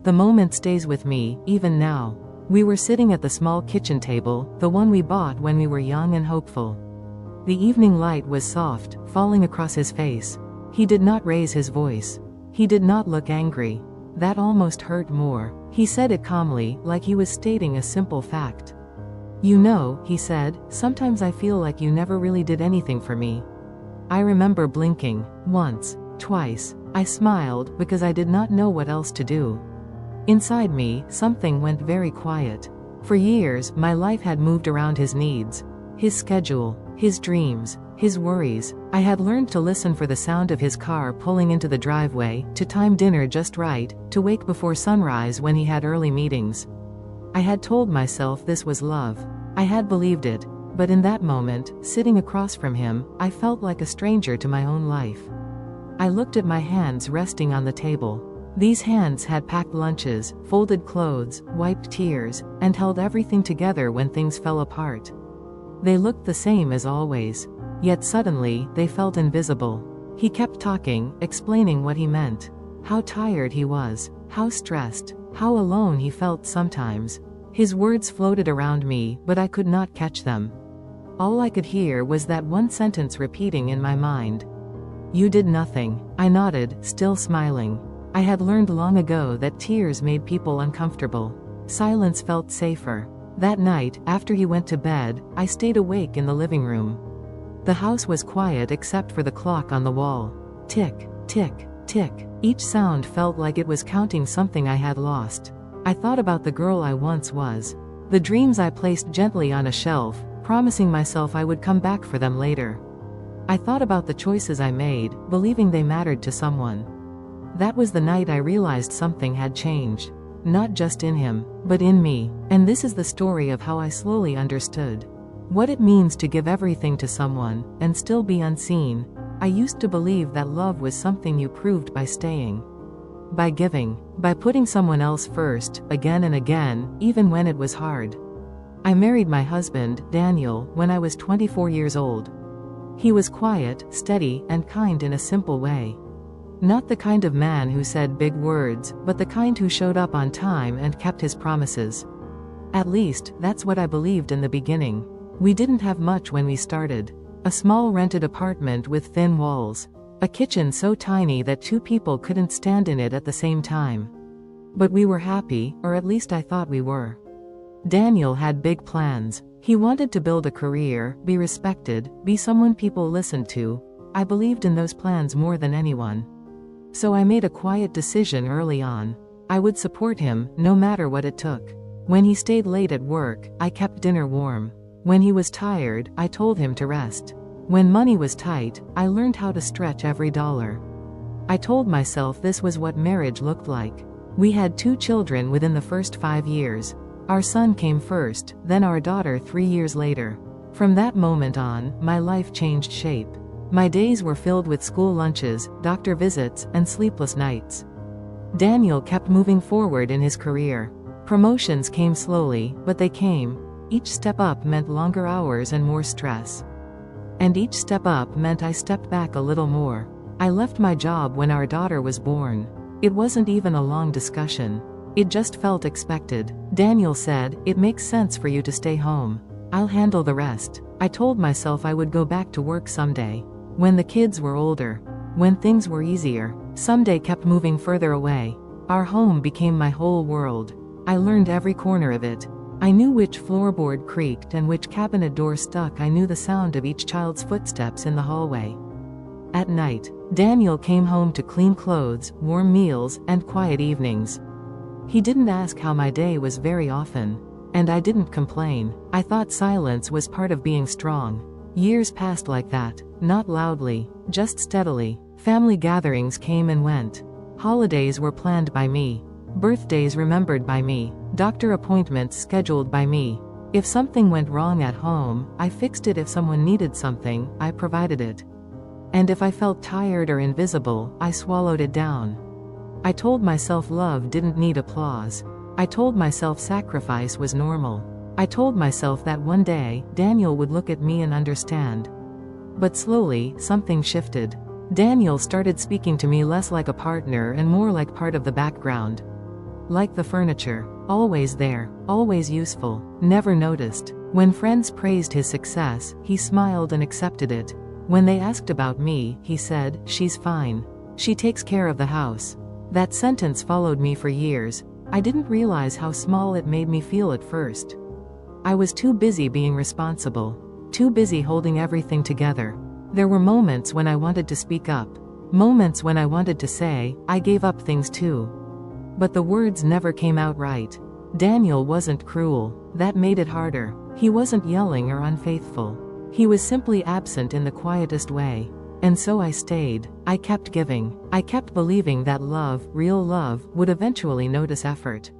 The moment stays with me, even now. We were sitting at the small kitchen table, the one we bought when we were young and hopeful. The evening light was soft, falling across his face. He did not raise his voice. He did not look angry. That almost hurt more. He said it calmly, like he was stating a simple fact. "You know," he said, "sometimes I feel like you never really did anything for me." I remember blinking. Once. Twice. I smiled, because I did not know what else to do. Inside me, something went very quiet. For years, my life had moved around his needs. His schedule. His dreams. His worries. I had learned to listen for the sound of his car pulling into the driveway, to time dinner just right, to wake before sunrise when he had early meetings. I had told myself this was love. I had believed it. But in that moment, sitting across from him, I felt like a stranger to my own life. I looked at my hands resting on the table. These hands had packed lunches, folded clothes, wiped tears, and held everything together when things fell apart. They looked the same as always. Yet suddenly, they felt invisible. He kept talking, explaining what he meant. How tired he was. How stressed. How alone he felt sometimes. His words floated around me, but I could not catch them. All I could hear was that one sentence repeating in my mind. "You did nothing." I nodded, still smiling. I had learned long ago that tears made people uncomfortable. Silence felt safer. That night, after he went to bed, I stayed awake in the living room. The house was quiet except for the clock on the wall. Tick, tick, tick. Each sound felt like it was counting something I had lost. I thought about the girl I once was. The dreams I placed gently on a shelf, promising myself I would come back for them later. I thought about the choices I made, believing they mattered to someone. That was the night I realized something had changed. Not just in him, but in me. And this is the story of how I slowly understood what it means to give everything to someone, and still be unseen. I used to believe that love was something you proved by staying. By giving. By putting someone else first, again and again, even when it was hard. I married my husband, Daniel, when I was 24 years old. He was quiet, steady, and kind in a simple way. Not the kind of man who said big words, but the kind who showed up on time and kept his promises. At least, that's what I believed in the beginning. We didn't have much when we started. A small rented apartment with thin walls. A kitchen so tiny that two people couldn't stand in it at the same time. But we were happy, or at least I thought we were. Daniel had big plans. He wanted to build a career, be respected, be someone people listened to. I believed in those plans more than anyone. So I made a quiet decision early on. I would support him, no matter what it took. When he stayed late at work, I kept dinner warm. When he was tired, I told him to rest. When money was tight, I learned how to stretch every dollar. I told myself this was what marriage looked like. We had 2 children within the first 5 years. Our son came first, then our daughter 3 years later. From that moment on, my life changed shape. My days were filled with school lunches, doctor visits, and sleepless nights. Daniel kept moving forward in his career. Promotions came slowly, but they came. Each step up meant longer hours and more stress. And each step up meant I stepped back a little more. I left my job when our daughter was born. It wasn't even a long discussion. It just felt expected. Daniel said, "It makes sense for you to stay home. I'll handle the rest." I told myself I would go back to work someday. When the kids were older. When things were easier. Someday kept moving further away. Our home became my whole world. I learned every corner of it. I knew which floorboard creaked and which cabinet door stuck. I knew the sound of each child's footsteps in the hallway. At night, Daniel came home to clean clothes, warm meals, and quiet evenings. He didn't ask how my day was very often. And I didn't complain. I thought silence was part of being strong. Years passed like that, not loudly, just steadily. Family gatherings came and went. Holidays were planned by me. Birthdays remembered by me. Doctor appointments scheduled by me. If something went wrong at home, I fixed it. If someone needed something, I provided it. And if I felt tired or invisible, I swallowed it down. I told myself love didn't need applause. I told myself sacrifice was normal. I told myself that one day, Daniel would look at me and understand. But slowly, something shifted. Daniel started speaking to me less like a partner and more like part of the background. Like the furniture. Always there. Always useful. Never noticed. When friends praised his success, he smiled and accepted it. When they asked about me, he said, "She's fine. She takes care of the house." That sentence followed me for years. I didn't realize how small it made me feel at first. I was too busy being responsible. Too busy holding everything together. There were moments when I wanted to speak up. Moments when I wanted to say, I gave up things too. But the words never came out right. Daniel wasn't cruel. That made it harder. He wasn't yelling or unfaithful. He was simply absent in the quietest way. And so I stayed. I kept giving. I kept believing that love, real love, would eventually notice effort.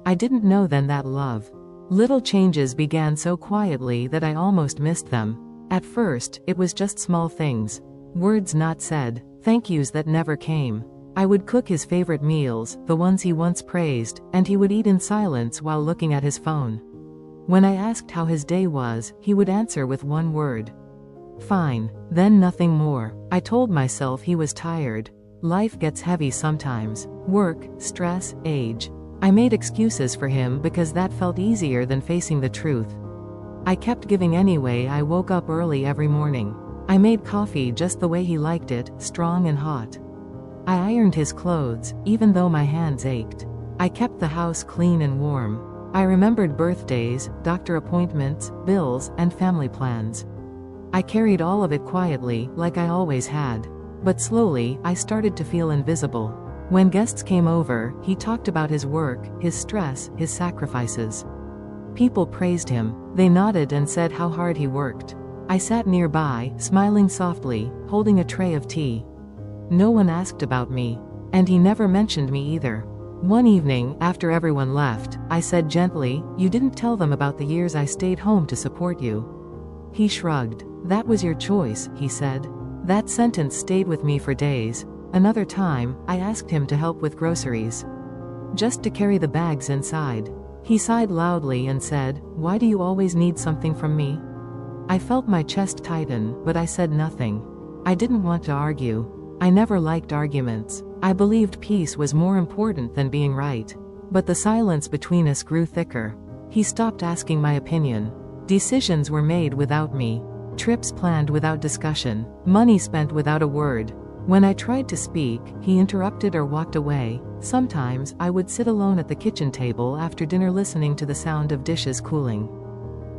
I didn't know then that love. Little changes began so quietly that I almost missed them. At first, it was just small things. Words not said. Thank yous that never came. I would cook his favorite meals, the ones he once praised, and he would eat in silence while looking at his phone. When I asked how his day was, he would answer with one word. Fine. Then nothing more. I told myself he was tired. Life gets heavy sometimes. Work, stress, age. I made excuses for him because that felt easier than facing the truth. I kept giving anyway. I woke up early every morning. I made coffee just the way he liked it, strong and hot. I ironed his clothes, even though my hands ached. I kept the house clean and warm. I remembered birthdays, doctor appointments, bills, and family plans. I carried all of it quietly, like I always had. But slowly, I started to feel invisible. When guests came over, he talked about his work, his stress, his sacrifices. People praised him. They nodded and said how hard he worked. I sat nearby, smiling softly, holding a tray of tea. No one asked about me. And he never mentioned me either. One evening, after everyone left, I said gently, "You didn't tell them about the years I stayed home to support you." He shrugged. "That was your choice," he said. That sentence stayed with me for days. Another time, I asked him to help with groceries. Just to carry the bags inside. He sighed loudly and said, "Why do you always need something from me?" I felt my chest tighten, but I said nothing. I didn't want to argue. I never liked arguments. I believed peace was more important than being right. But the silence between us grew thicker. He stopped asking my opinion. Decisions were made without me. Trips planned without discussion. Money spent without a word. When I tried to speak, he interrupted or walked away. Sometimes, I would sit alone at the kitchen table after dinner listening to the sound of dishes cooling.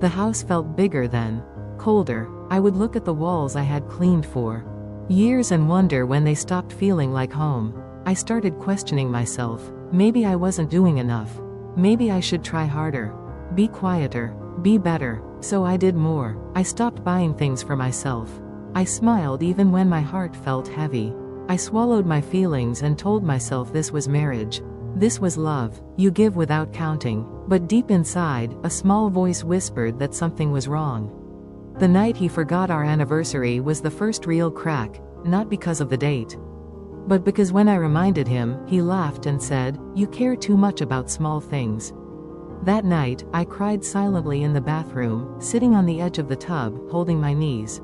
The house felt bigger then. Colder. I would look at the walls I had cleaned for years and wonder when they stopped feeling like home. I started questioning myself. Maybe I wasn't doing enough. Maybe I should try harder. Be quieter. Be better. So I did more. I stopped buying things for myself. I smiled even when my heart felt heavy. I swallowed my feelings and told myself this was marriage. This was love. You give without counting. But deep inside, a small voice whispered that something was wrong. The night he forgot our anniversary was the first real crack, not because of the date. But because when I reminded him, he laughed and said, "You care too much about small things." That night, I cried silently in the bathroom, sitting on the edge of the tub, holding my knees.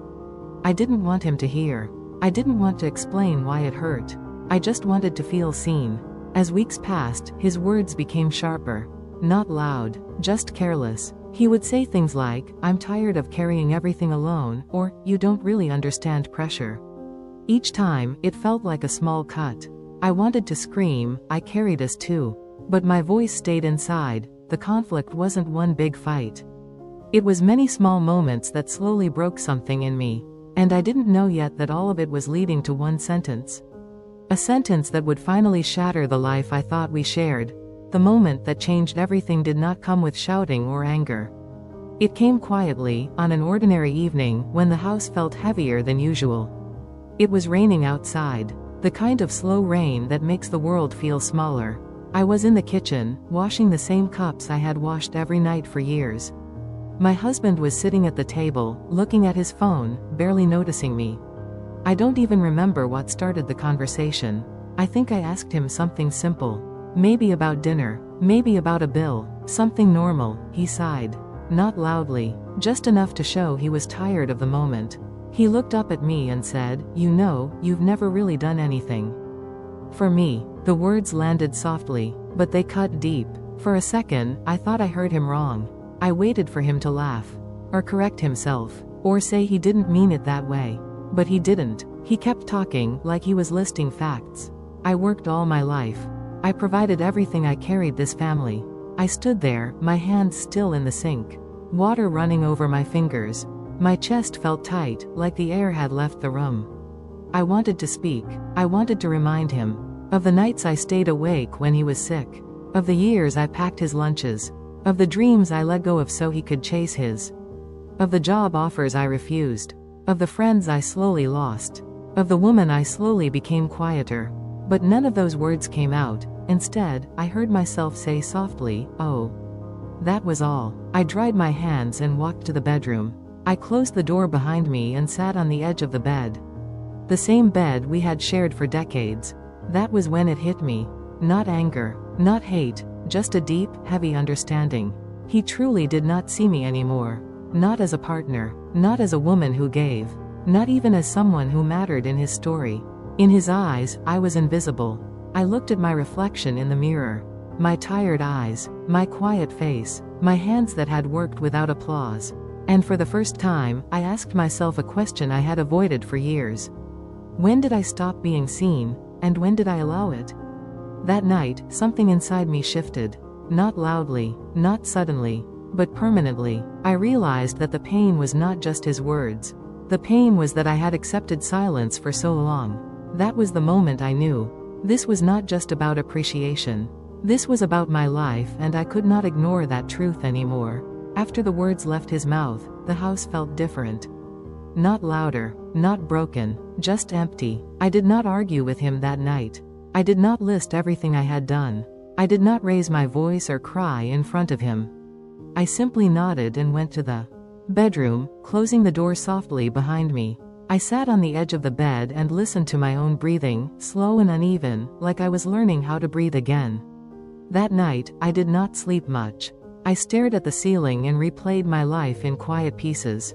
I didn't want him to hear. I didn't want to explain why it hurt. I just wanted to feel seen. As weeks passed, his words became sharper. Not loud, just careless. He would say things like, "I'm tired of carrying everything alone," or, "You don't really understand pressure." Each time, it felt like a small cut. I wanted to scream, I carried us too. But my voice stayed inside. The conflict wasn't one big fight. It was many small moments that slowly broke something in me. And I didn't know yet that all of it was leading to one sentence. A sentence that would finally shatter the life I thought we shared. The moment that changed everything did not come with shouting or anger. It came quietly, on an ordinary evening, when the house felt heavier than usual. It was raining outside. The kind of slow rain that makes the world feel smaller. I was in the kitchen, washing the same cups I had washed every night for years. My husband was sitting at the table, looking at his phone, barely noticing me. I don't even remember what started the conversation. I think I asked him something simple. Maybe about dinner. Maybe about a bill. Something normal. He sighed. Not loudly. Just enough to show he was tired of the moment. He looked up at me and said, "You know, you've never really done anything." For me, the words landed softly, but they cut deep. For a second, I thought I heard him wrong. I waited for him to laugh, or correct himself, or say he didn't mean it that way. But he didn't. He kept talking, like he was listing facts. I worked all my life. I provided everything. I carried this family. I stood there, my hands still in the sink, water running over my fingers. My chest felt tight, like the air had left the room. I wanted to speak. I wanted to remind him of the nights I stayed awake when he was sick, of the years I packed his lunches, of the dreams I let go of so he could chase his, of the job offers I refused, of the friends I slowly lost, of the woman I slowly became quieter. But none of those words came out. Instead, I heard myself say softly, "Oh." That was all. I dried my hands and walked to the bedroom. I closed the door behind me and sat on the edge of the bed. The same bed we had shared for decades. That was when it hit me. Not anger, not hate, just a deep, heavy understanding. He truly did not see me anymore. Not as a partner, not as a woman who gave, not even as someone who mattered in his story. In his eyes, I was invisible. I looked at my reflection in the mirror. My tired eyes, my quiet face, my hands that had worked without applause. And for the first time, I asked myself a question I had avoided for years. When did I stop being seen, and when did I allow it? That night, something inside me shifted. Not loudly, not suddenly, but permanently. I realized that the pain was not just his words. The pain was that I had accepted silence for so long. That was the moment I knew. This was not just about appreciation. This was about my life, and I could not ignore that truth anymore. After the words left his mouth, the house felt different. Not louder, not broken, just empty. I did not argue with him that night. I did not list everything I had done. I did not raise my voice or cry in front of him. I simply nodded and went to the bedroom, closing the door softly behind me. I sat on the edge of the bed and listened to my own breathing, slow and uneven, like I was learning how to breathe again. That night, I did not sleep much. I stared at the ceiling and replayed my life in quiet pieces.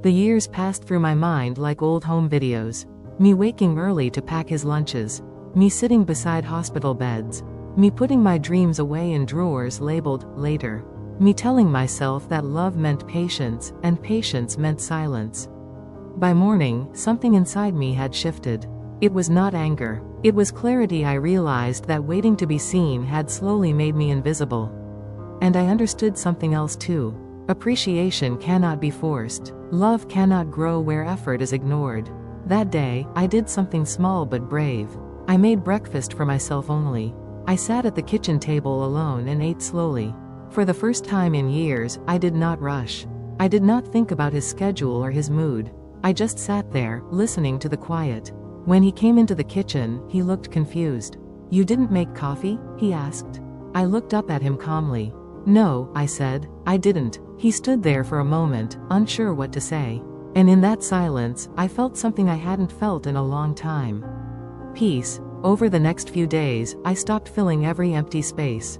The years passed through my mind like old home videos. Me waking early to pack his lunches. Me sitting beside hospital beds. Me putting my dreams away in drawers labeled, later. Me telling myself that love meant patience, and patience meant silence. By morning, something inside me had shifted. It was not anger. It was clarity. I realized that waiting to be seen had slowly made me invisible. And I understood something else too. Appreciation cannot be forced. Love cannot grow where effort is ignored. That day, I did something small but brave. I made breakfast for myself only. I sat at the kitchen table alone and ate slowly. For the first time in years, I did not rush. I did not think about his schedule or his mood. I just sat there, listening to the quiet. When he came into the kitchen, he looked confused. "You didn't make coffee?" he asked. I looked up at him calmly. "No," I said, "I didn't." He stood there for a moment, unsure what to say. And in that silence, I felt something I hadn't felt in a long time. Peace. Over the next few days, I stopped filling every empty space.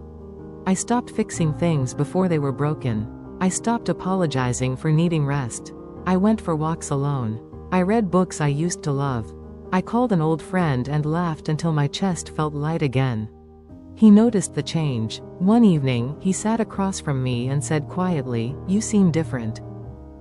I stopped fixing things before they were broken. I stopped apologizing for needing rest. I went for walks alone. I read books I used to love. I called an old friend and laughed until my chest felt light again. He noticed the change. One evening, he sat across from me and said quietly, "You seem different."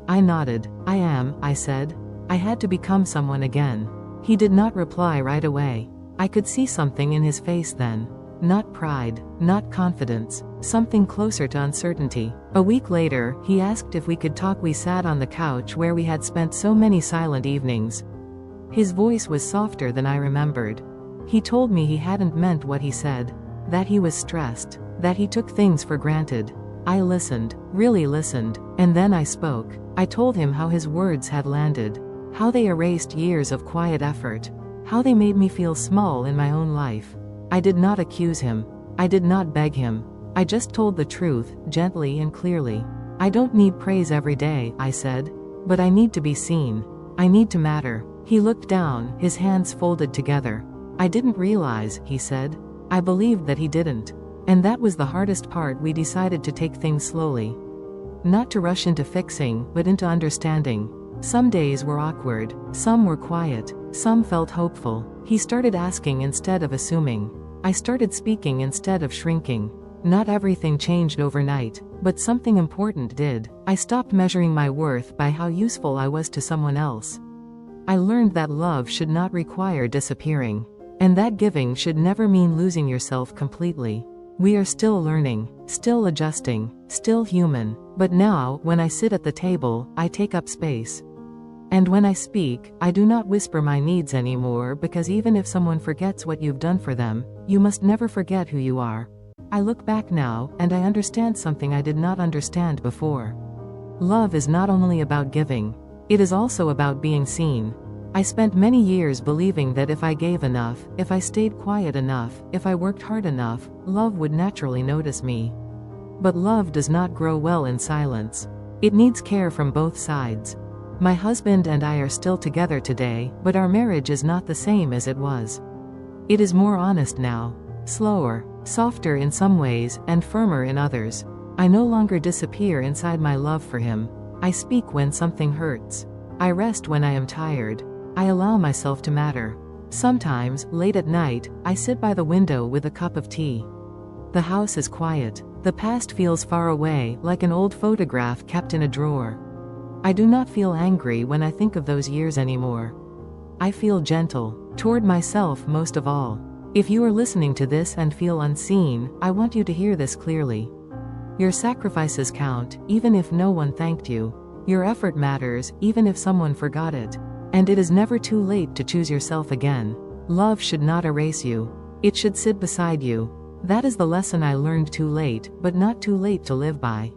I nodded. "I am," I said. I had to become someone again. He did not reply right away. I could see something in his face then. Not pride, not confidence, something closer to uncertainty. A week later, he asked if we could talk. We sat on the couch where we had spent so many silent evenings. His voice was softer than I remembered. He told me he hadn't meant what he said, that he was stressed, that he took things for granted. I listened, really listened, and then I spoke. I told him how his words had landed, how they erased years of quiet effort, how they made me feel small in my own life. I did not accuse him. I did not beg him. I just told the truth, gently and clearly. "I don't need praise every day," I said. "But I need to be seen. I need to matter." He looked down, his hands folded together. "I didn't realize," he said. I believed that he didn't. And that was the hardest part. We decided to take things slowly. Not to rush into fixing, but into understanding. Some days were awkward. Some were quiet. Some felt hopeful. He started asking instead of assuming. I started speaking instead of shrinking. Not everything changed overnight, but something important did. I stopped measuring my worth by how useful I was to someone else. I learned that love should not require disappearing, and that giving should never mean losing yourself completely. We are still learning, still adjusting, still human, but now, when I sit at the table, I take up space. And when I speak, I do not whisper my needs anymore, because even if someone forgets what you've done for them, you must never forget who you are. I look back now, and I understand something I did not understand before. Love is not only about giving. It is also about being seen. I spent many years believing that if I gave enough, if I stayed quiet enough, if I worked hard enough, love would naturally notice me. But love does not grow well in silence. It needs care from both sides. My husband and I are still together today, but our marriage is not the same as it was. It is more honest now, slower, softer in some ways, and firmer in others. I no longer disappear inside my love for him. I speak when something hurts. I rest when I am tired. I allow myself to matter. Sometimes, late at night, I sit by the window with a cup of tea. The house is quiet. The past feels far away, like an old photograph kept in a drawer. I do not feel angry when I think of those years anymore. I feel gentle, toward myself most of all. If you are listening to this and feel unseen, I want you to hear this clearly. Your sacrifices count, even if no one thanked you. Your effort matters, even if someone forgot it. And it is never too late to choose yourself again. Love should not erase you. It should sit beside you. That is the lesson I learned too late, but not too late to live by.